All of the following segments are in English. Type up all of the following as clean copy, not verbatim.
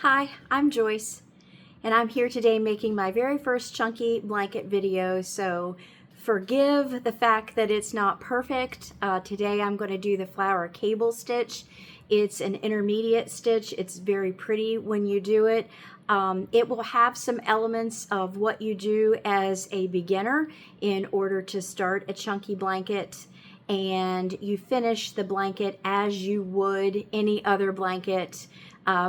Hi, I'm Joyce, and I'm here today making my very first chunky blanket video, so forgive the fact that it's not perfect. Today I'm going to do the flower cable stitch. It's an intermediate stitch. It's very pretty when you do it. It will have some elements of what you do as a beginner in order to start a chunky blanket, and you finish the blanket as you would any other blanket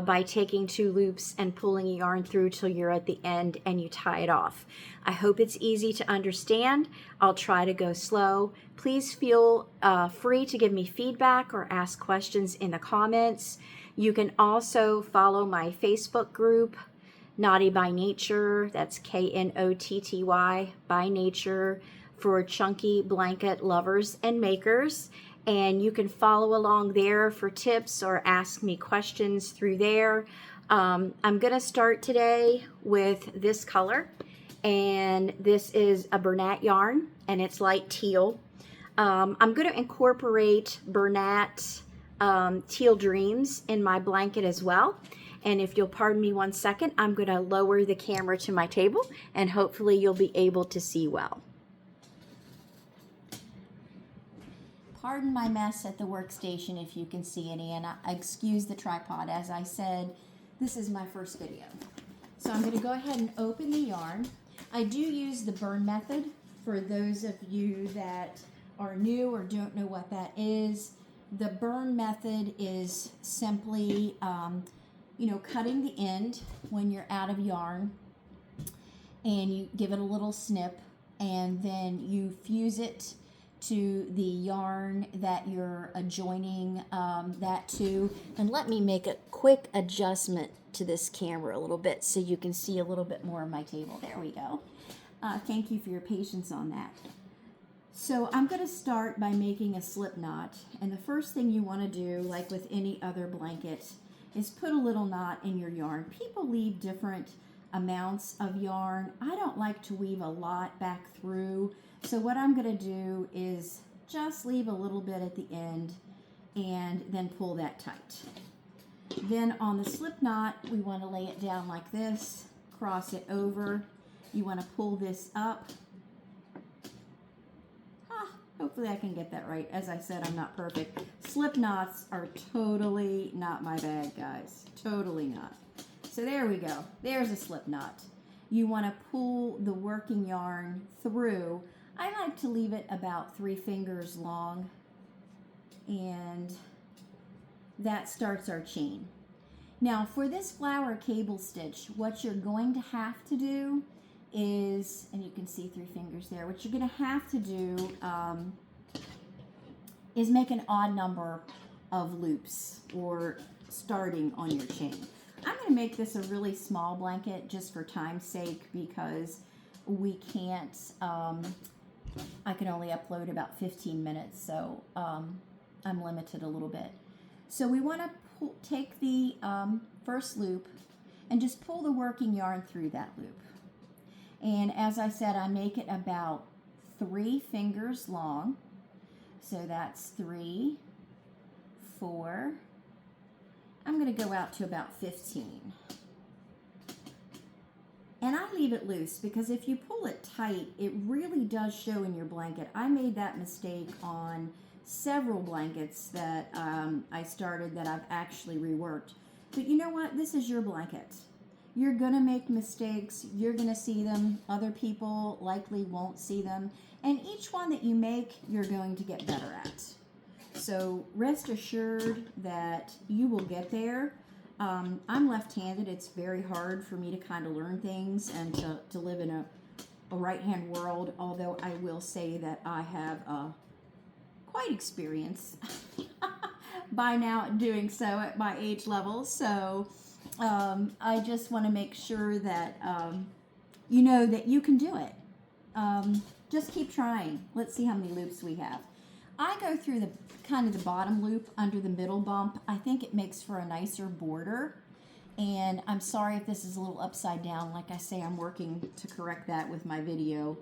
by taking 2 loops and pulling a yarn through till you're at the end and you tie it off. I hope it's easy to understand. I'll try to go slow. Please feel free to give me feedback or ask questions in the comments. You can also follow my Facebook group, Knotty by Nature. That's Knotty by Nature, for chunky blanket lovers and makers. And you can follow along there for tips or ask me questions through there. I'm going to start today with this color, and this is a Bernat yarn, and it's light teal. I'm going to incorporate Bernat Teal Dreams in my blanket as well. And if you'll pardon me one second, I'm going to lower the camera to my table, and hopefully you'll be able to see well. Pardon my mess at the workstation if you can see any, and I excuse the tripod. As I said, this is my first video. So I'm going to go ahead and open the yarn. I do use the burn method for those of you that are new or don't know what that is. The burn method is simply, cutting the end when you're out of yarn, and you give it a little snip, and then you fuse it to the yarn that you're adjoining that to. And let me make a quick adjustment to this camera a little bit so you can see a little bit more of my table. There we go. Thank you for your patience on that. So I'm going to start by making a slip knot, and the first thing you want to do, like with any other blanket, is put a little knot in your yarn. People leave different amounts of yarn. I don't like to weave a lot back through, so what I'm going to do is just leave a little bit at the end and then pull that tight. Then on the slip knot, we want to lay it down like this, cross it over. You want to pull this up. Hopefully I can get that right. As I said, I'm not perfect. Slip knots are totally not my bag, guys. Totally not. So there we go. There's a slip knot. You want to pull the working yarn through. I like to leave it about 3 fingers long, and that starts our chain. Now for this flower cable stitch, what you're going to have to do is, and you can see 3 fingers there, what you're going to have to do is make an odd number of loops or starting on your chain. I'm going to make this a really small blanket just for time's sake, because we can't, I can only upload about 15 minutes, so I'm limited a little bit. So we want to take the first loop and just pull the working yarn through that loop. And as I said, I make it about 3 fingers long. So that's 3, 4. I'm going to go out to about 15. And I leave it loose because if you pull it tight, it really does show in your blanket. I made that mistake on several blankets that I started that I've actually reworked. But you know what? This is your blanket. You're going to make mistakes. You're going to see them. Other people likely won't see them. And each one that you make, you're going to get better at. So rest assured that you will get there. I'm left-handed. It's very hard for me to kind of learn things and to live in a right-hand world, although I will say that I have quite experience by now doing so at my age level. So I just want to make sure that you know that you can do it. Just keep trying. Let's see how many loops we have. I go through the kind of the bottom loop under the middle bump. I think it makes for a nicer border. And I'm sorry if this is a little upside down. Like I say, I'm working to correct that with my video.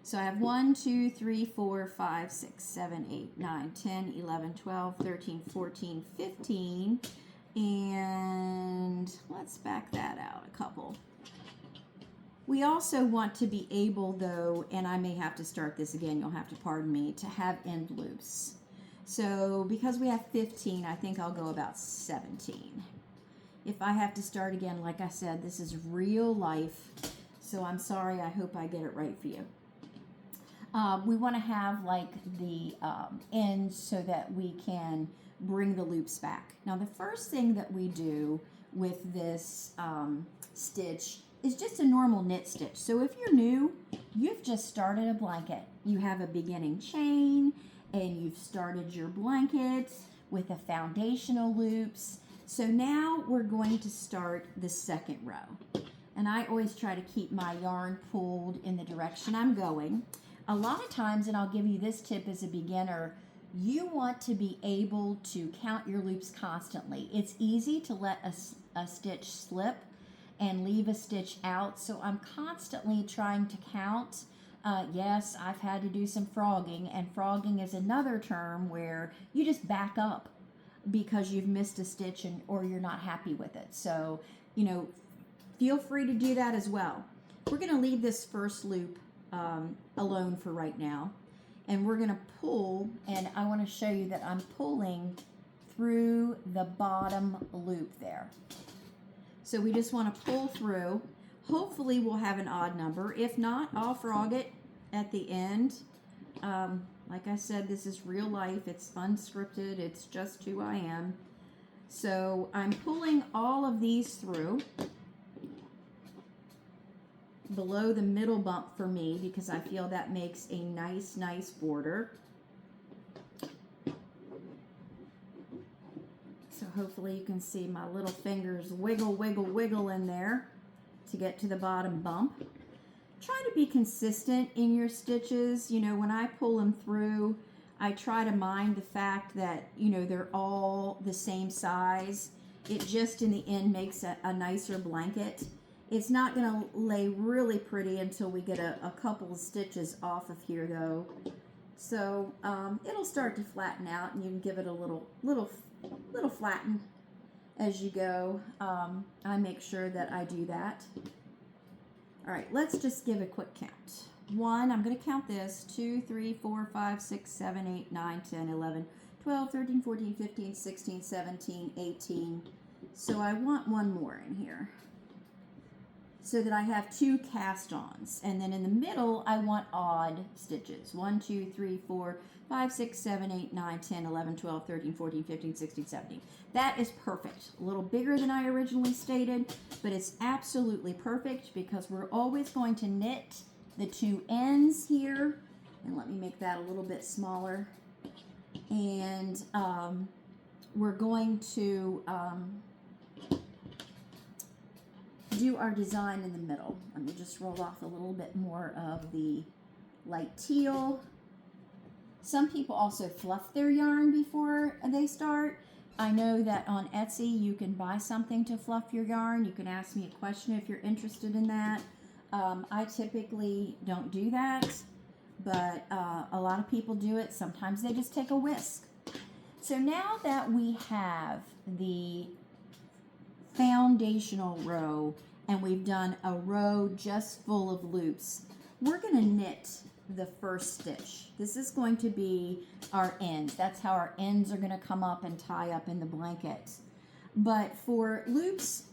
So I have 1, 2, 3, 4, 5, 6, 7, 8, 9, 10, 11, 12, 13, 14, 15. And let's back that out a couple. We also want to be able, though, and I may have to start this again, you'll have to pardon me, to have end loops. So because we have 15, I think I'll go about 17. If I have to start again, like I said, this is real life, so I'm sorry. I hope I get it right for you. We want to have like the ends so that we can bring the loops back. Now the first thing that we do with this stitch is just a normal knit stitch. So if you're new, you've just started a blanket. You have a beginning chain and you've started your blanket with the foundational loops. So now we're going to start the second row. And I always try to keep my yarn pulled in the direction I'm going. A lot of times, and I'll give you this tip as a beginner, you want to be able to count your loops constantly. It's easy to let a stitch slip and leave a stitch out, so I'm constantly trying to count. Yes, I've had to do some frogging, and frogging is another term where you just back up because you've missed a stitch or you're not happy with it. So, feel free to do that as well. We're going to leave this first loop alone for right now, and we're going to pull, and I want to show you that I'm pulling through the bottom loop there. So we just want to pull through. Hopefully we'll have an odd number. If not, I'll frog it at the end. Like I said, this is real life. It's unscripted. It's just who I am. So I'm pulling all of these through below the middle bump for me because I feel that makes a nice border. So hopefully you can see my little fingers wiggle in there to get to the bottom bump. Try to be consistent in your stitches. When I pull them through, I try to mind the fact that, they're all the same size. It just in the end makes a nicer blanket. It's not going to lay really pretty until we get a couple of stitches off of here though. So it'll start to flatten out, and you can give it a little flatten as you go. I make sure that I do that. All right, let's just give a quick count. 1, I'm going to count this, 2, 3, 4, 5, 6, 7, 8, 9, 10, 11, 12, 13, 14, 15, 16, 17, 18. So I want one more in here so that I have 2 cast-ons. And then in the middle, I want odd stitches. 1, 2, 3, 4, 5, 6, 7, 8, 9, 10, 11, 12, 13, 14, 15, 16, 17. That is perfect. A little bigger than I originally stated, but it's absolutely perfect because we're always going to knit the 2 ends here. And let me make that a little bit smaller. And we're going to do our design in the middle. Let me just roll off a little bit more of the light teal. Some people also fluff their yarn before they start. I know that on Etsy you can buy something to fluff your yarn. You can ask me a question if you're interested in that. I typically don't do that, but a lot of people do it. Sometimes they just take a whisk. So now that we have the foundational row and we've done a row just full of loops, we're going to knit the first stitch. This is going to be our ends. That's how our ends are going to come up and tie up in the blanket. But for loops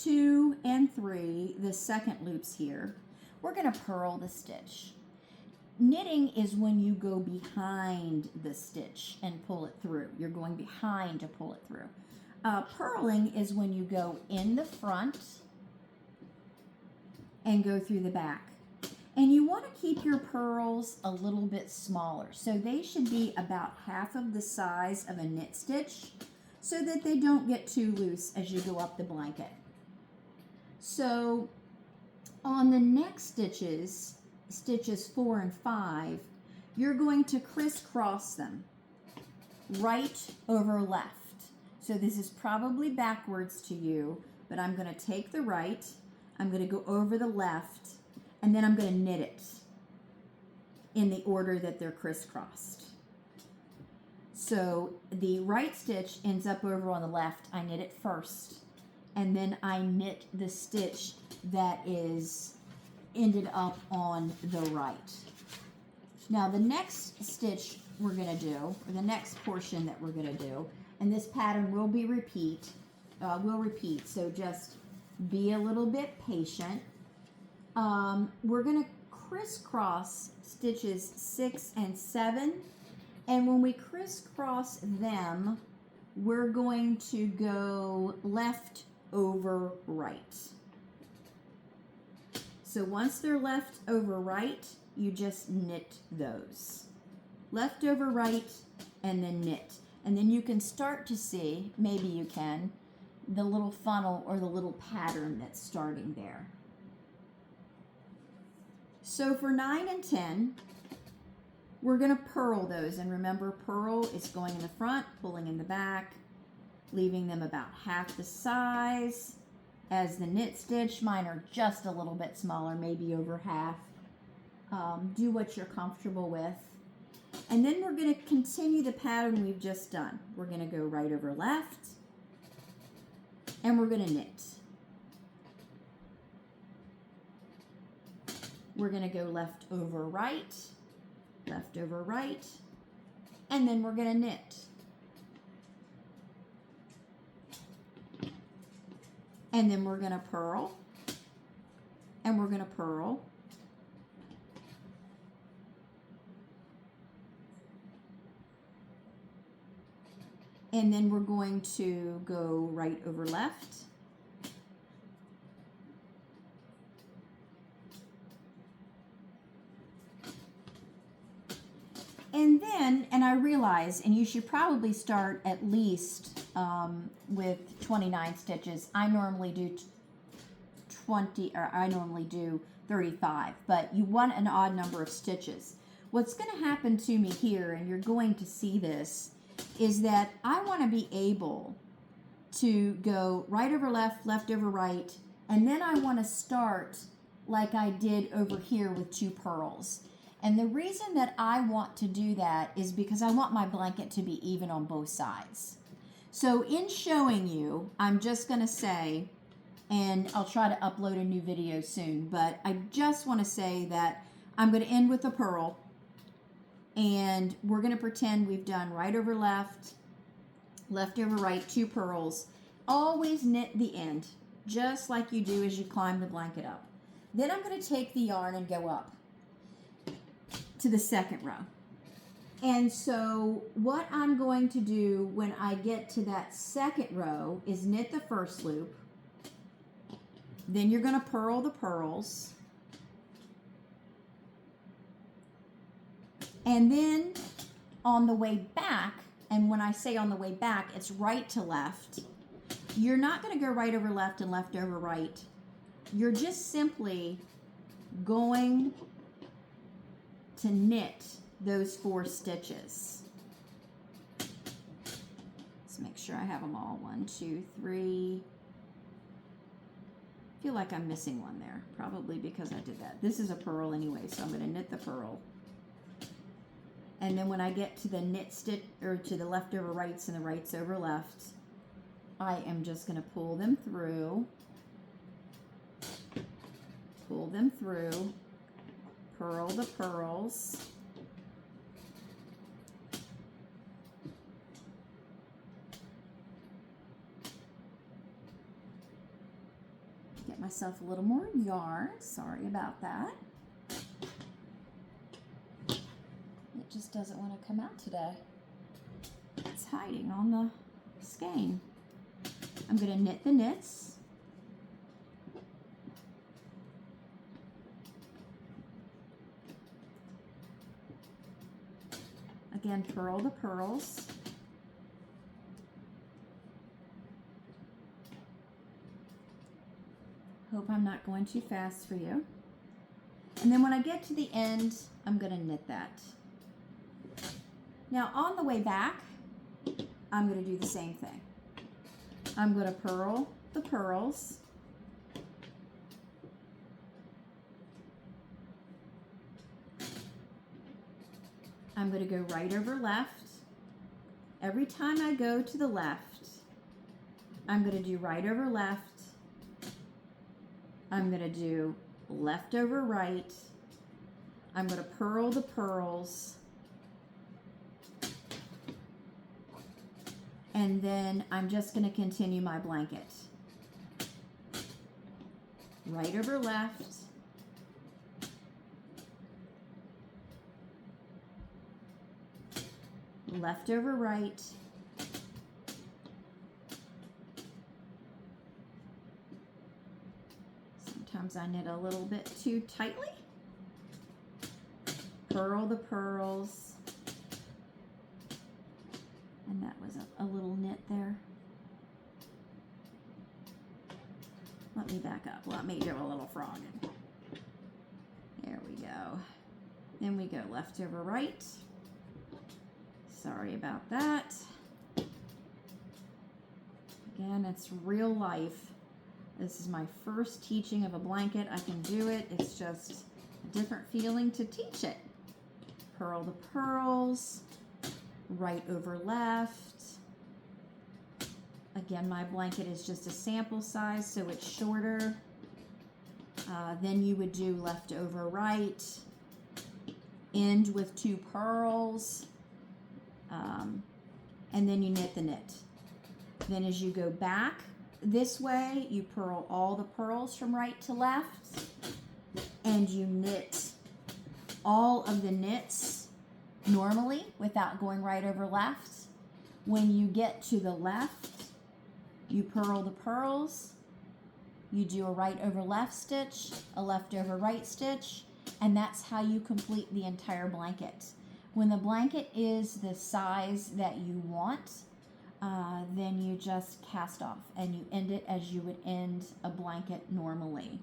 2 and 3, the second loops here, we're going to purl the stitch. Knitting is when you go behind the stitch and pull it through. You're going behind to pull it through. Purling is when you go in the front and go through the back. And you want to keep your purls a little bit smaller. So they should be about half of the size of a knit stitch so that they don't get too loose as you go up the blanket. So on the next stitches, stitches 4 and 5, you're going to crisscross them right over left. So this is probably backwards to you, but I'm going to take the right, I'm going to go over the left, and then I'm going to knit it in the order that they're crisscrossed. So the right stitch ends up over on the left. I knit it first, and then I knit the stitch that is ended up on the right. Now the next stitch we're going to do, or the next portion that we're going to do, and this pattern will repeat, so just be a little bit patient. We're going to crisscross stitches 6 and 7, and when we crisscross them, we're going to go left over right. So once they're left over right, you just knit those. Left over right, and then knit. And then you can start to see, maybe you can, the little funnel or the little pattern that's starting there. So for 9 and 10, we're going to purl those. And remember, purl is going in the front, pulling in the back, leaving them about half the size as the knit stitch. Mine are just a little bit smaller, maybe over half. Do what you're comfortable with. And then we're going to continue the pattern we've just done. We're going to go right over left, and we're going to knit. We're going to go left over right, and then we're going to knit. And then we're going to purl, and we're going to purl. And then we're going to go right over left. And then, and I realize, and you should probably start at least with 29 stitches. I normally do 35, but you want an odd number of stitches. What's going to happen to me here, and you're going to see this, is that I want to be able to go right over left, left over right, and then I want to start like I did over here with 2 purls. And the reason that I want to do that is because I want my blanket to be even on both sides. So in showing you, I'm just going to say, and I'll try to upload a new video soon, but I just want to say that I'm going to end with a purl. And we're going to pretend we've done right over left, left over right, 2 purls. Always knit the end, just like you do as you climb the blanket up. Then I'm going to take the yarn and go up to the second row. And so what I'm going to do when I get to that second row is knit the first loop. Then you're going to purl the purls. And then on the way back, and when I say on the way back, it's right to left. You're not going to go right over left and left over right. You're just simply going to knit those 4 stitches. Let's make sure I have them all. 1, 2, 3. I feel like I'm missing one there, probably because I did that. This is a purl anyway, so I'm going to knit the purl. And then when I get to the knit stitch, or to the left over rights and the rights over left, I am just going to pull them through, purl the purls, get myself a little more yarn, sorry about that. It just doesn't want to come out today. It's hiding on the skein. I'm going to knit the knits. Again, purl the purls. Hope I'm not going too fast for you. And then when I get to the end, I'm going to knit that. Now on the way back, I'm going to do the same thing. I'm going to purl the purls. I'm going to go right over left, every time I go to the left, I'm going to do right over left. I'm going to do left over right. I'm going to purl the pearls. And then I'm just going to continue my blanket. Right over left. Left over right. Sometimes I knit a little bit too tightly. Purl the pearls. And that was a little knit there. Let me back up. Let me do a little frogging. There we go. Then we go left over right. Sorry about that. Again, it's real life. This is my first teaching of a blanket. I can do it. It's just a different feeling to teach it. Purl the pearls. Right over left. Again, my blanket is just a sample size, so it's shorter. Then you would do left over right. End with 2 pearls. And then you knit the knit. Then as you go back this way, you purl all the pearls from right to left. And you knit all of the knits normally without going right over left. When you get to the left, you purl the pearls, you do a right over left stitch, a left over right stitch, and that's how you complete the entire blanket. When the blanket is the size that you want, then you just cast off and you end it as you would end a blanket normally.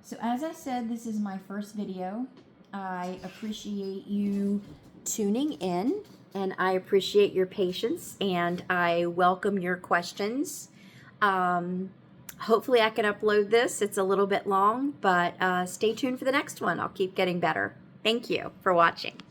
So as I said, this is my first video. I appreciate you tuning in, and I appreciate your patience, and I welcome your questions. Hopefully I can upload this. It's a little bit long, but stay tuned for the next one. I'll keep getting better. Thank you for watching.